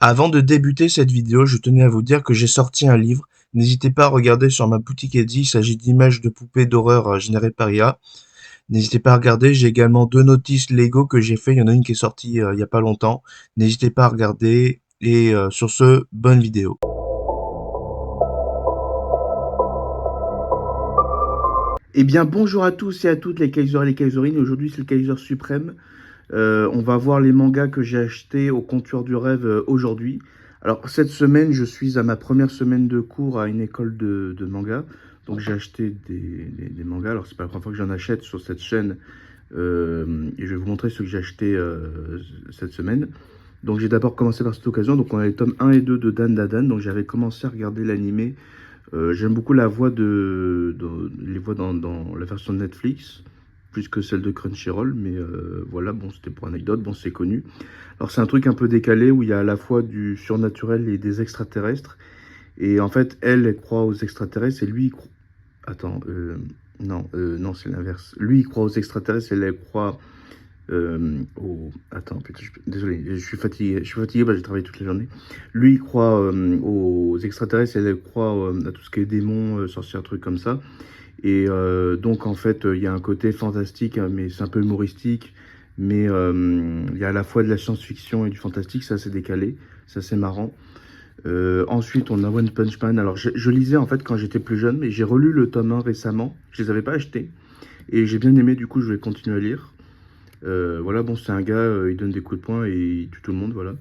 Avant de débuter cette vidéo, je tenais à vous dire que j'ai sorti un livre. N'hésitez pas à regarder sur ma boutique Etsy, il s'agit d'images de poupées d'horreur générées par IA. N'hésitez pas à regarder, j'ai également deux notices Lego que j'ai fait, il y en a une qui est sortie il y a pas longtemps. N'hésitez pas à regarder et sur ce, bonne vidéo. Eh bien, bonjour à tous et à toutes les Kaisers et les Kaiserines. Aujourd'hui, c'est le Kaiser suprême. On va voir les mangas que j'ai achetés au comptoir du rêve aujourd'hui. Alors, cette semaine, je suis à ma première semaine de cours à une école de manga. Donc, j'ai acheté des mangas. Alors, c'est pas la première fois que j'en achète sur cette chaîne. Et je vais vous montrer ce que j'ai acheté cette semaine. Donc, j'ai d'abord commencé par cette occasion. Donc, on a les tomes 1 et 2 de Dan Dadan. Donc, j'avais commencé à regarder l'animé. J'aime beaucoup la voix les voix dans la version de Netflix, plus que celle de Crunchyroll, mais voilà, bon, c'était pour anecdote, bon, c'est connu. Alors, c'est un truc un peu décalé où il y a à la fois du surnaturel et des extraterrestres. Et en fait, elle croit aux extraterrestres et lui, il croit... Attends, non, c'est l'inverse. Lui, il croit aux extraterrestres et elle croit Attends, putain, désolé, je suis fatigué, bah, j'ai travaillé toute la journée. Lui, il croit aux extraterrestres, elle croit à tout ce qui est démons, sorcières, trucs comme ça. Et donc, en fait, il y a un côté fantastique, hein, mais c'est un peu humoristique. Mais il y a à la fois de la science-fiction et du fantastique, c'est assez décalé, c'est assez marrant. Ensuite, on a One Punch Man. Alors, je lisais en fait quand j'étais plus jeune, mais j'ai relu le tome 1 récemment. Je les avais pas achetés. Et j'ai bien aimé, du coup, je vais continuer à lire. Voilà, bon, c'est un gars, il donne des coups de poing et il tue tout le monde, voilà.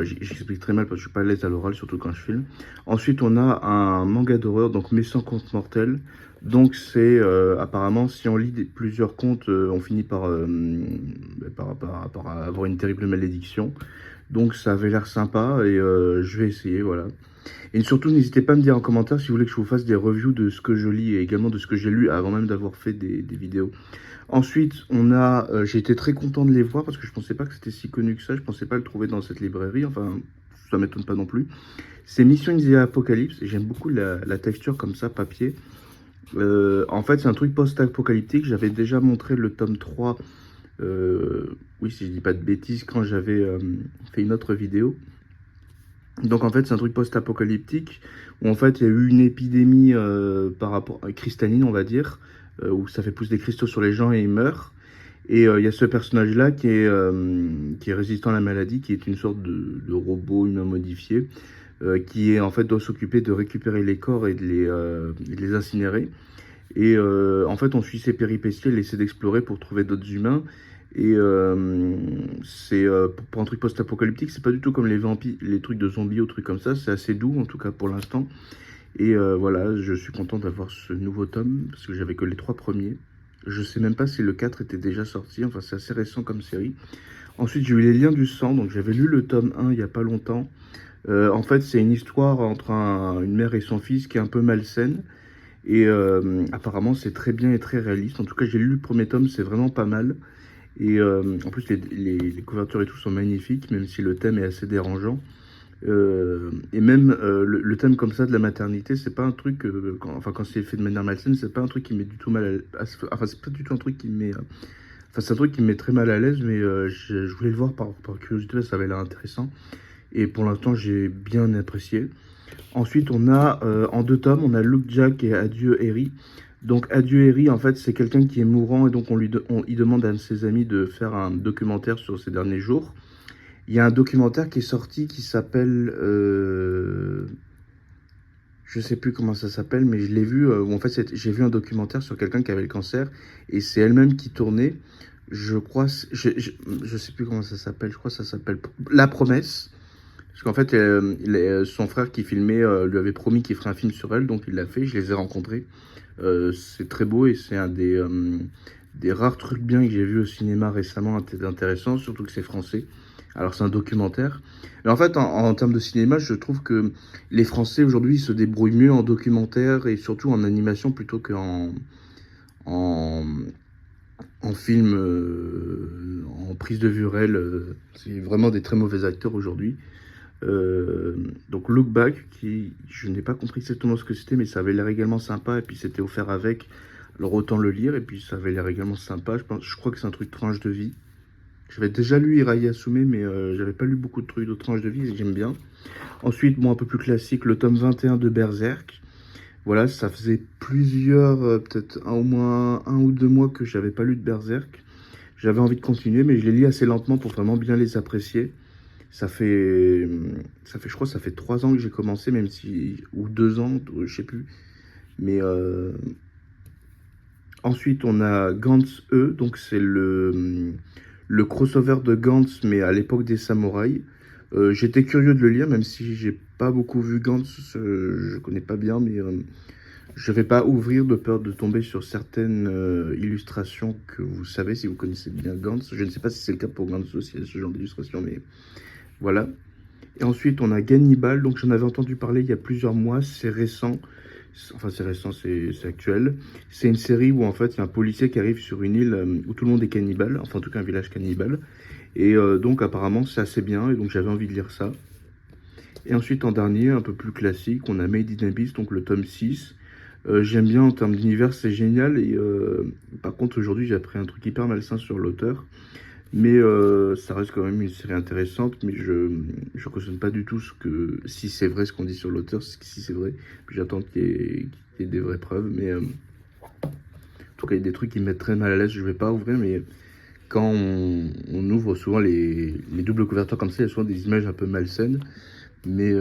J'explique très mal parce que je suis pas à l'aise à l'oral, surtout quand je filme. Ensuite, on a un manga d'horreur, donc Méchant contre mortel. Donc, c'est apparemment, si on lit plusieurs contes, on finit par avoir une terrible malédiction. Donc, ça avait l'air sympa et je vais essayer, voilà. Et surtout, n'hésitez pas à me dire en commentaire si vous voulez que je vous fasse des reviews de ce que je lis et également de ce que j'ai lu avant même d'avoir fait des vidéos. Ensuite, j'ai été très content de les voir parce que je pensais pas que c'était si connu que ça. Je pensais pas le trouver dans cette librairie. Enfin, ça m'étonne pas non plus. C'est Mission in the Apocalypse. J'aime beaucoup la texture comme ça, papier. En fait, c'est un truc post-apocalyptique. J'avais déjà montré le tome 3. Oui, si je dis pas de bêtises, quand j'avais fait une autre vidéo. Donc en fait, c'est un truc post-apocalyptique où en fait, il y a eu une épidémie par rapport à cristalline, on va dire, où ça fait pousser des cristaux sur les gens et ils meurent. Et il y a ce personnage-là qui est résistant à la maladie, qui est une sorte de robot humain modifié, qui est en fait doit s'occuper de récupérer les corps et de les incinérer. Et en fait, on suit ses péripéties, elle essaie d'explorer pour trouver d'autres humains. Et c'est pour un truc post-apocalyptique, c'est pas du tout comme les vampires, les trucs de zombies ou trucs comme ça. C'est assez doux en tout cas pour l'instant. Et voilà, je suis content d'avoir ce nouveau tome parce que j'avais que les 3 premiers. Je sais même pas si le 4 était déjà sorti. Enfin, c'est assez récent comme série. Ensuite, j'ai eu Les Liens du Sang. Donc, j'avais lu le tome 1 il y a pas longtemps. En fait, c'est une histoire entre une mère et son fils qui est un peu malsaine. Et apparemment, c'est très bien et très réaliste. En tout cas, j'ai lu le premier tome, c'est vraiment pas mal. Et en plus, les couvertures et tout sont magnifiques, même si le thème est assez dérangeant. Et même le thème comme ça de la maternité, c'est pas un truc, quand c'est fait de manière malsaine, c'est pas un truc qui met du tout enfin, c'est pas du tout un truc qui me met. Enfin, c'est un truc qui me met très mal à l'aise, mais je voulais le voir par curiosité, ça avait l'air intéressant. Et pour l'instant, j'ai bien apprécié. Ensuite, on a en 2 tomes, on a Luke Jack et Adieu Harry. Donc Adieu Harry, en fait, c'est quelqu'un qui est mourant et donc il demande à un de ses amis de faire un documentaire sur ses derniers jours. Il y a un documentaire qui est sorti qui s'appelle... je sais plus comment ça s'appelle, mais je l'ai vu. En fait, j'ai vu un documentaire sur quelqu'un qui avait le cancer et c'est elle-même qui tournait. Je crois... je sais plus comment ça s'appelle. Je crois que ça s'appelle La Promesse. Parce qu'en fait, son frère qui filmait lui avait promis qu'il ferait un film sur elle, donc il l'a fait, je les ai rencontrés. C'est très beau et c'est un des rares trucs bien que j'ai vu au cinéma récemment intéressant, surtout que c'est français. Alors c'est un documentaire. Mais en fait, en termes de cinéma, je trouve que les Français aujourd'hui se débrouillent mieux en documentaire et surtout en animation plutôt en, en film, en prise de vue réelle. C'est vraiment des très mauvais acteurs aujourd'hui. Donc Look Back, je n'ai pas compris exactement ce que c'était, mais ça avait l'air également sympa, et puis c'était offert avec, alors autant le lire, et puis ça avait l'air également sympa, je crois que c'est un truc tranche de vie, J'avais déjà lu Hirai Yasume, mais j'avais pas lu beaucoup de trucs de tranches de vie, et j'aime bien. Ensuite, bon, un peu plus classique, le tome 21 de Berserk. Voilà, ça faisait plusieurs, peut-être au moins 1 ou 2 mois que j'avais pas lu de Berserk. J'avais envie de continuer, mais je les lis assez lentement pour vraiment bien les apprécier. Je crois, ça fait 3 ans que j'ai commencé, même si, ou 2 ans, je sais plus. Mais ensuite, on a Gantz E, donc c'est le crossover de Gantz, mais à l'époque des samouraïs. J'étais curieux de le lire, même si j'ai pas beaucoup vu Gantz, je connais pas bien, mais je vais pas ouvrir de peur de tomber sur certaines illustrations que vous savez si vous connaissez bien Gantz. Je ne sais pas si c'est le cas pour Gantz aussi, ce genre d'illustration, mais voilà. Et ensuite, on a Gannibal, donc j'en avais entendu parler il y a plusieurs mois, c'est récent. Enfin, c'est récent, c'est actuel. C'est une série où en fait, il y a un policier qui arrive sur une île où tout le monde est cannibale, enfin en tout cas un village cannibale. Et donc apparemment, c'est assez bien, et donc j'avais envie de lire ça. Et ensuite, en dernier, un peu plus classique, on a Made in Abyss, donc le tome 6. J'aime bien en termes d'univers, c'est génial. Et par contre, aujourd'hui, j'ai appris un truc hyper malsain sur l'auteur. Mais ça reste quand même une série intéressante. Mais je cautionne pas du tout si c'est vrai ce qu'on dit sur l'auteur, si c'est vrai. Puis j'attends qu'il y ait des vraies preuves. Mais en tout cas, il y a des trucs qui me mettent très mal à l'aise. Je vais pas ouvrir, mais quand on ouvre souvent les doubles couvertures comme ça, il y a souvent des images un peu malsaines. Mais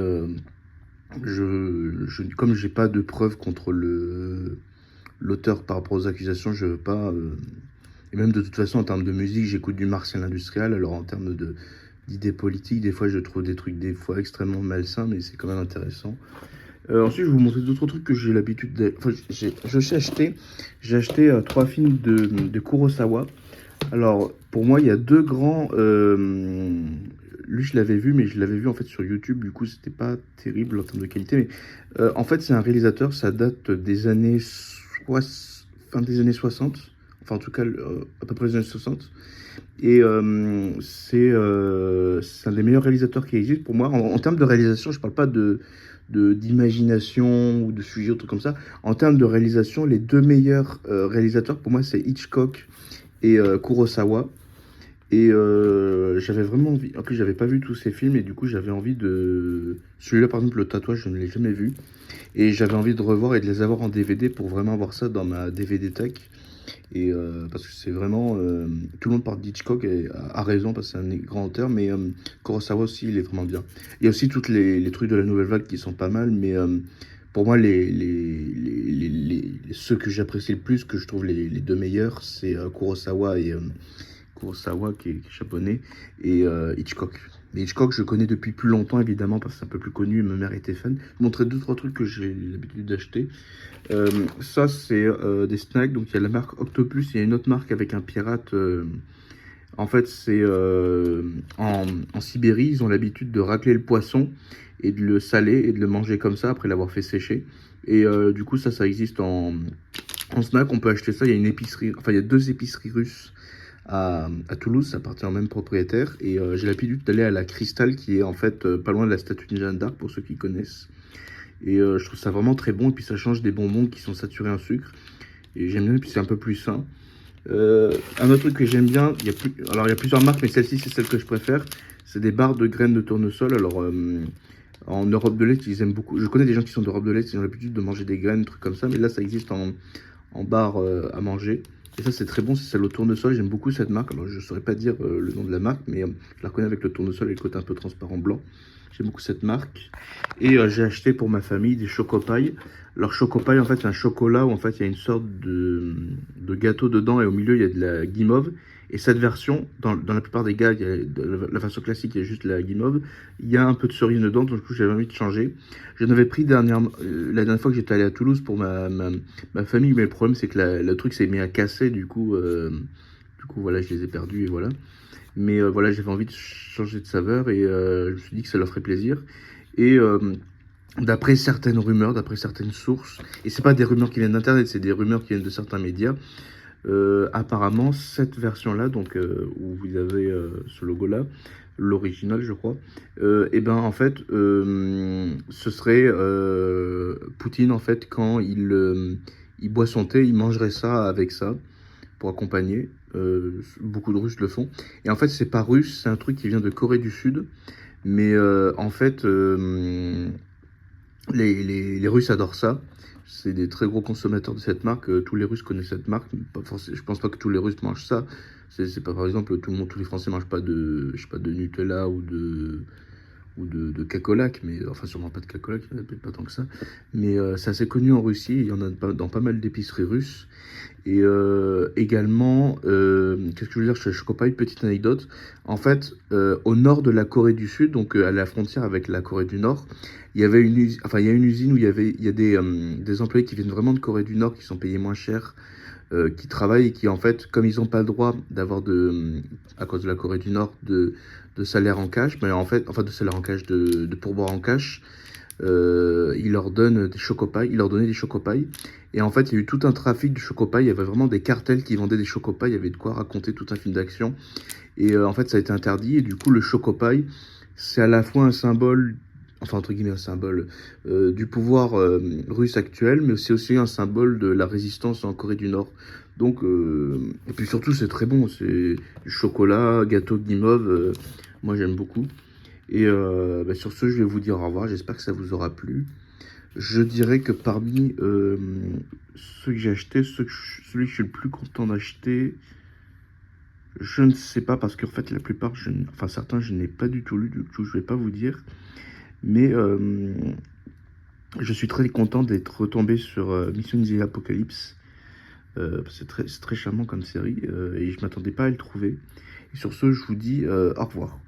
comme j'ai pas de preuves contre l'auteur par rapport aux accusations, je veux pas. Et même de toute façon, en termes de musique, j'écoute du Martial Industrial. Alors en termes d'idées politiques, des fois je trouve des trucs des fois extrêmement malsains, mais c'est quand même intéressant. Ensuite, je vais vous montrer d'autres trucs que j'ai l'habitude de. Enfin, j'ai acheté 3 films de Kurosawa. Alors, pour moi, il y a 2 grands. Lui, je l'avais vu, mais je l'avais vu en fait sur YouTube. Du coup, c'était pas terrible en termes de qualité. Mais en fait, c'est un réalisateur. Ça date des années fin des années 60. Enfin, en tout cas, à peu près des années 60. Et c'est un des meilleurs réalisateurs qui existe pour moi. En termes de réalisation, je parle pas d'imagination ou de sujet ou trucs comme ça. En termes de réalisation, les 2 meilleurs réalisateurs pour moi, c'est Hitchcock et Kurosawa. Et j'avais vraiment envie. En plus, j'avais pas vu tous ces films et du coup, j'avais envie de. Celui-là, par exemple, le tatouage, je ne l'ai jamais vu. Et j'avais envie de revoir et de les avoir en DVD pour vraiment avoir ça dans ma DVD tech. Et parce que c'est vraiment. Tout le monde parle d'Hitchcock et a raison parce que c'est un grand auteur, mais Kurosawa aussi, il est vraiment bien. Il y a aussi tous les trucs de la nouvelle vague qui sont pas mal, mais pour moi, ceux que j'apprécie le plus, que je trouve les 2 meilleurs, c'est Kurosawa qui est japonais, et Hitchcock. Mais Hitchcock, je connais depuis plus longtemps, évidemment, parce que c'est un peu plus connu, ma mère était fan. Je vais vous montrer 2 3 trucs que j'ai l'habitude d'acheter. Ça, c'est des snacks, donc il y a la marque Octopus, il y a une autre marque avec un pirate. En fait, c'est en Sibérie, ils ont l'habitude de racler le poisson et de le saler et de le manger comme ça après l'avoir fait sécher. Et du coup, ça existe en snack. On peut acheter ça. Il y a une épicerie, enfin, il y a 2 épiceries russes à Toulouse, ça appartient au même propriétaire. Et j'ai l'habitude d'aller à la Cristal, qui est en fait pas loin de la statue de Jeanne d'Arc, pour ceux qui connaissent. Et je trouve ça vraiment très bon. Et puis ça change des bonbons qui sont saturés en sucre. Et j'aime bien, et puis c'est un peu plus sain. Un autre truc que j'aime bien, alors il y a plusieurs marques, mais celle-ci c'est celle que je préfère. C'est des barres de graines de tournesol. Alors en Europe de l'Est, ils aiment beaucoup. Je connais des gens qui sont d'Europe de l'Est, ils ont l'habitude de manger des graines, des trucs comme ça. Mais là, ça existe en barre à manger. Et ça, c'est très bon, c'est celle au tournesol. J'aime beaucoup cette marque. Alors, je ne saurais pas dire le nom de la marque, mais je la reconnais avec le tournesol et le côté un peu transparent blanc. J'aime beaucoup cette marque. Et j'ai acheté pour ma famille des chocopailles. Alors, chocopaille, en fait, c'est un chocolat où en fait, il y a une sorte de gâteau dedans et au milieu, il y a de la guimauve. Et cette version, dans la plupart des cas, la version classique, il y a juste la guimauve. Il y a un peu de cerise dedans, donc du coup, j'avais envie de changer. J'en avais pris la dernière fois que j'étais allé à Toulouse pour ma famille, mais le problème, c'est que le truc s'est mis à casser, du coup, voilà, je les ai perdus, et voilà. Mais voilà, j'avais envie de changer de saveur, et je me suis dit que ça leur ferait plaisir. Et d'après certaines rumeurs, d'après certaines sources, et c'est pas des rumeurs qui viennent d'Internet, c'est des rumeurs qui viennent de certains médias, apparemment, cette version-là, donc où vous avez ce logo-là, l'original, je crois, et ben en fait, ce serait Poutine en fait quand il boit son thé, il mangerait ça avec ça. pour accompagner. Beaucoup de Russes le font. Et en fait, c'est pas russe, c'est un truc qui vient de Corée du Sud. Mais en fait, les Russes adorent ça. C'est des très gros consommateurs de cette marque. Tous les Russes connaissent cette marque. Pas forcément, je pense pas que tous les Russes mangent ça. C'est pas, par exemple, tout le monde, tous les Français mangent pas de, je sais pas, de Nutella ou de cacolac, mais enfin sûrement pas de cacolac, il n'y en a peut-être pas tant que ça. Mais c'est assez connu en Russie, il y en a dans pas mal d'épiceries russes. Et également, qu'est-ce que je veux dire, sur les Chocopaï, petite anecdote. En fait, au nord de la Corée du Sud, donc à la frontière avec la Corée du Nord, il y avait une usine, enfin il y a une usine où il y a des employés qui viennent vraiment de Corée du Nord, qui sont payés moins cher, qui travaillent et qui en fait, comme ils n'ont pas le droit d'avoir à cause de la Corée du Nord, de salaire en cash, mais en fait, enfin de salaire en cash, de pourboire en cash, il leur donne des chocopailles, il leur donnait des chocopailles. Et en fait, il y a eu tout un trafic de chocopailles. Il y avait vraiment des cartels qui vendaient des chocopailles. Il y avait de quoi raconter tout un film d'action. Et en fait, ça a été interdit. Et du coup, le chocopaille, c'est à la fois un symbole, enfin entre guillemets un symbole du pouvoir russe actuel, mais c'est aussi un symbole de la résistance en Corée du Nord. Donc, et puis surtout, c'est très bon. C'est du chocolat, gâteau guimauve. Moi, j'aime beaucoup. Et sur ce, je vais vous dire au revoir. J'espère que ça vous aura plu. Je dirais que parmi ceux que j'ai achetés, celui que je suis le plus content d'acheter, je ne sais pas parce qu'en fait la plupart, enfin certains, je n'ai pas du tout lu, du coup je ne vais pas vous dire. Mais je suis très content d'être retombé sur Mission The Apocalypse. C'est très charmant comme série et je ne m'attendais pas à le trouver. Et sur ce, je vous dis au revoir.